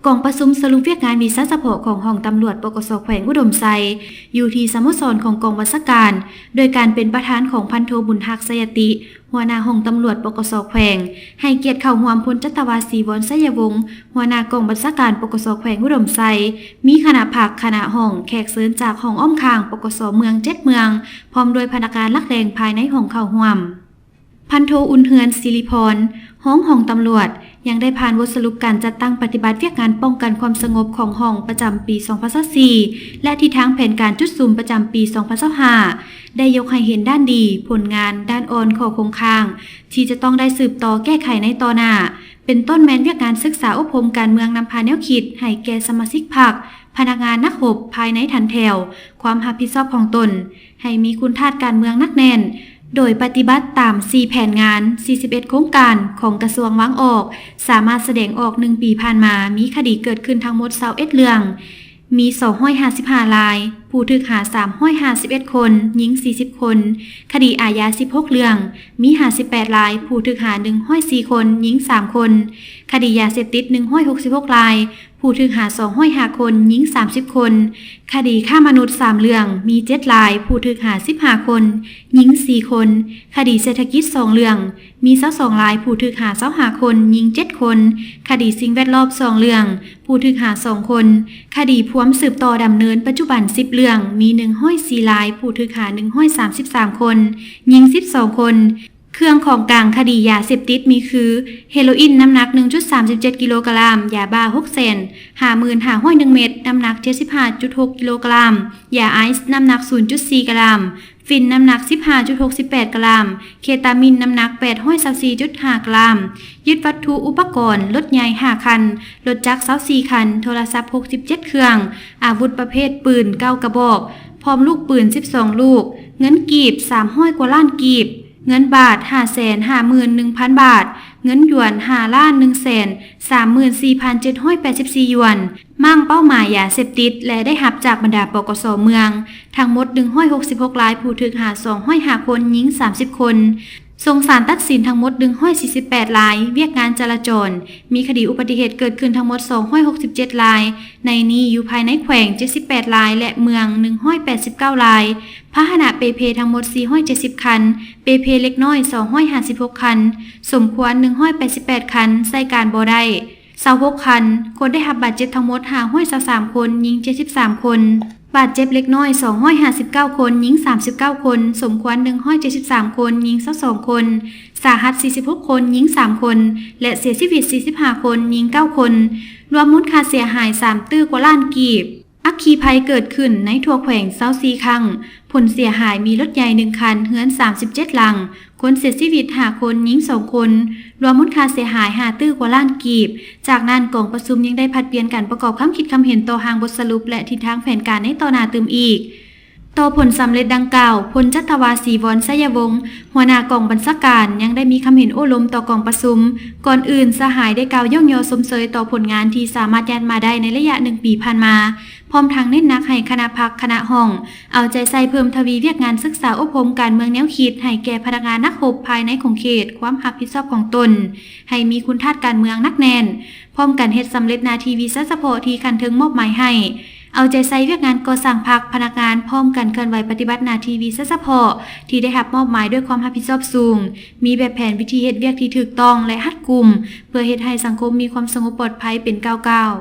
กองประชุมสรุปเวียกงานวีซ่าเฉพาะของห้องตำรวจปกส.แขวงอุดมไซอยู่ที่สโมสรของกองบัญชาการโดยการเป็นประธานของพันโทบุญฮักไสยติหัวหน้าห้องตำรวจปกส.แขวงให้เกียรติเข้าร่วมพลจัตวาศรีวรไสยวงศ์หัวหน้ากองบัญชาการปกส.แขวงอุดมไซมีคณะผักคณะห้องแขกเชิญจากห้องอ้อมข้างปกส.เมือง7เมืองพร้อมโดยพนักงานลักแรงภายในห้องเข้าร่วมพันโทอุ่นเฮือนศิริพรห้องตำรวจยังได้ผ่านบทสรุปการจัดตั้งปฏิบัติเวียกงานป้องกันความสงบของห้องประจำปี 2024 และทิศทางแผนการจุดซุ่มประจำปี 2025 ได้ยกให้เห็นด้านดีผลงานด้านอ่อนของโครงข่างที่จะต้องได้สืบต่อแก้ไขในต่อหน้าเป็นต้นแม้นเวียกงานศึกษาอบรมการเมืองนำพาแนวคิดให้แก่สมาชิกพรรคพนักงานนักรบภายในทันแถวความรับผิดชอบของตนให้มีคุณธาตุการเมืองนักแน่นโดยปฏิบัติตาม 4 แผนงาน 41 โครงการของกระทรวงวางออกสามารถแสดงออก1 ปีผ่านมามีคดีเกิดขึ้นทั้งหมด21เรื่องมี255รายผู้ถูกหา351คนหญิง40คนคดีอาญา16เรื่องมี58รายผู้ถูกหา104คนหญิง3คนคดียาเสพติด166รายผู้ถูกหา205คนหญิง30คนคดีฆ่ามนุษย์3เรื่องมี7รายผู้ถูกหา15คนหญิง4คนคดีเศรษฐกิจ2เรื่องมี22รายผู้ถูกหา25คนหญิง7คนคดีสิ่งแวดล้อม2เรื่องผู้ถูกหา2คนคดีพวมสืบต่อดำเนินปัจจุบัน10เรื่องมี104รายผู้ถูกหา133คนหญิง12คนเครื่องของกลางคดียาเสพติดมีคือเฮโรอีนน้ำหนัก 1.37 กิโลกรัมยาบ้า6เซน55,1เม็ดน้ำหนัก 75.6 กิโลกรัมยาไอซ์น้ำหนัก 0.4 กรัมฟินน้ำหนัก 15.68 กรัมเคตามินน้ำหนัก 824.5 กรัมยึดวัตถุอุปกรณ์รถใหญ่5คันรถจักร24คันโทรศัพท์67เครื่องอาวุธประเภทปืน9กระบอกพร้อมลูกปืน12ลูกเงินกีบ300 กว่าล้านกีบเงินบาท 551,000 บาทเงินหยวน5,134,784 หยวนมั่งเป้าหมายยาเสพติดและได้รับจากบรรดาปกส.เมืองทั้งหมด166รายผู้ถูกหา205คนหญิง30คนส่งศาลตัดสินทั้งหมด148รายเวียกงานจราจรมีคดีอุบัติเหตุเกิดขึ้นทั้งหมด267รายในนี้อยู่ภายในแขวง78รายและเมือง189รายพาหนะเปเพทั้งหมด470คันเปเพเล็กน้อย256คันสมควร188คันใช้การบ่ได้26คันคนได้รับบาดเจ็บทั้งหมด523คนหญิง73คนบาดเจ็บเล็กน้อย259คนหญิง39คนสมควร173คนหญิง22คนสาหัส46คนหญิง3คนและเสียชีวิต45คนหญิง9คนรวมมูลค่าเสียหาย3ตื้อกว่าล้านกีบอัคคีภัยเกิดขึ้นในทั่วแขวง24ครั้งผลเสียหายมีรถใหญ่1คันเฮือน37หลังคนเสียชีวิต5คนหญิง2คนรวมมูลค่าเสียหาย5ตื้อกว่าล้านกีบจากนั้นกองประชุมยังได้ผลัดเปลี่ยนกันประกอบคำคิดคำเห็นต่อทางบทสรุปและทิศทางแผนการในต่อหน้าเติมอีกต่อผลสำเร็จดังกล่าวพลจัตวาศรีวรไสยวงศ์หัวหน้ากองบัญชาการยังได้มีคำเห็นโอ้ล้มต่อกองประชุมก่อนอื่นสหายได้กล่าวย่องยอสมเสยต่อผลงานที่สามารถยันมาได้ในระยะ1 ปีผ่านมาพร้อมทั้งเน้นหนักให้คณะพรรคคณะห้องเอาใจใส่เพิ่มทวีเวียกงานศึกษาอบรมการเมืองแนวคิดให้แก่พนักงานนักรบภายในของเขตความรับผิดชอบของตนให้มีคุณธาตุการเมืองนักแน่นพร้อมกันเฮ็ดสำเร็จหน้าที่วีซ่าเฉพาะที่คันถึงมอบหมายให้เอาใจใส่เวียกงานก่อสร้างพรรคพนักงานพร้อมกันเคลื่อนไหวปฏิบัติหน้าที่วีซ่าเฉพาะที่ได้รับมอบหมายด้วยความรับผิดชอบสูงมีแบบแผนวิธีเฮ็ดเวียกที่ถูกต้องและรัดกุมเพื่อเฮ็ดให้สังคมมีความสงบปลอดภัยเป็นก้าว